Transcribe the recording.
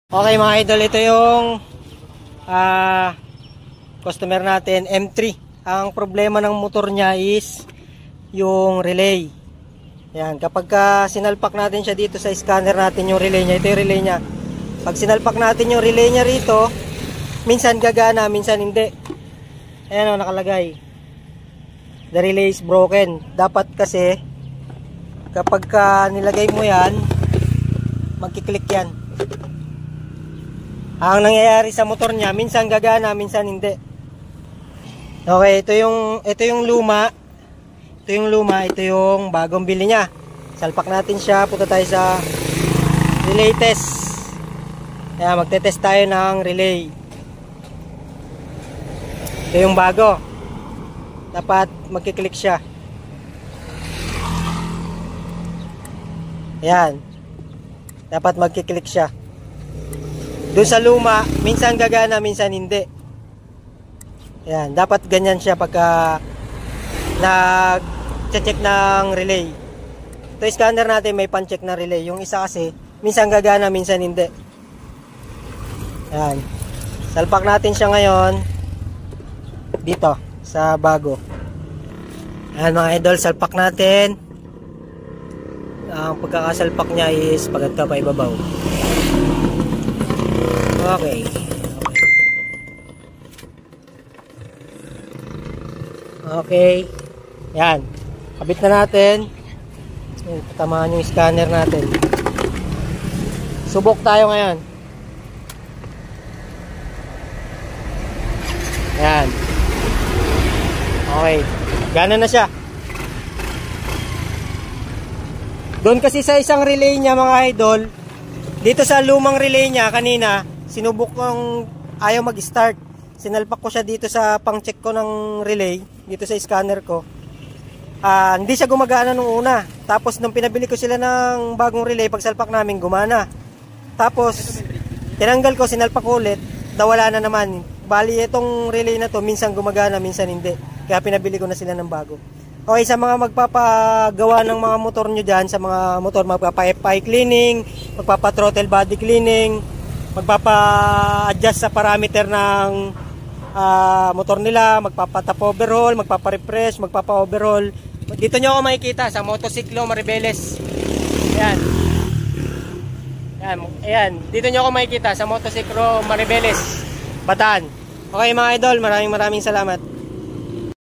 Okay mga idol, ito yung customer natin, M3. Ang problema ng motor niya is yung relay. Yan, kapag sinalpak natin siya dito sa scanner natin yung relay niya, ito yung relay niya. Pag sinalpak natin yung relay niya rito, minsan gagana, minsan hindi. Ayan o, nakalagay. The relay is broken. Dapat kasi kapag nilagay mo yan, magkiklik yan. Ang nangyayari sa motor niya, minsan gagana, minsan hindi. Okay, ito yung luma. Ito yung bagong bili niya. Salpak natin siya, punta tayo sa relay test. Kaya magte-test tayo ng relay. Ito yung bago. Dapat magkiklik siya. Ayan. Dapat magkiklik siya. Doon sa luma, minsan gagana, minsan hindi. Ayan, dapat ganyan siya pagka nag-check ng relay. Ito scanner natin, may pan-check na relay. Yung isa kasi, minsan gagana, minsan hindi. Ayan. Salpak natin siya ngayon dito, sa bago. Ayan mga idol, salpak natin. Ang pagkakasalpak niya is pagkat pa ibabaw. Okay. Okay. Yan. Kabit na natin. Tatamaan yung scanner natin. Subok tayo ngayon. Yan. Okay. Gana na siya. Doon kasi sa isang relay niya mga idol, dito sa lumang relay niya kanina, sinubok kong ayaw mag-start. Sinalpak ko siya dito sa pang-check ko ng relay, dito sa scanner ko. Hindi siya gumagana nung una. Tapos nung pinabili ko sila ng bagong relay, pagsalpak namin gumana. Tapos tinanggal ko, sinalpak ko ulit, nawala na naman. Bali itong relay na to, minsan gumagana, minsan hindi. Kaya pinabili ko na sila ng bago. Okay, sa mga magpapagawa ng mga motor nyo dyan, sa mga motor magpapa-FI cleaning, magpapa-throttle body cleaning, magpapa-adjust sa parameter ng motor nila, magpapa-top overhaul, magpapa-refresh, magpapa-overhaul. Dito nyo ako makikita sa Motosiklo Maribeles. Ayan. Ayan. Dito nyo ako makikita sa Motosiklo Maribeles, Bataan. Okay mga idol, maraming salamat.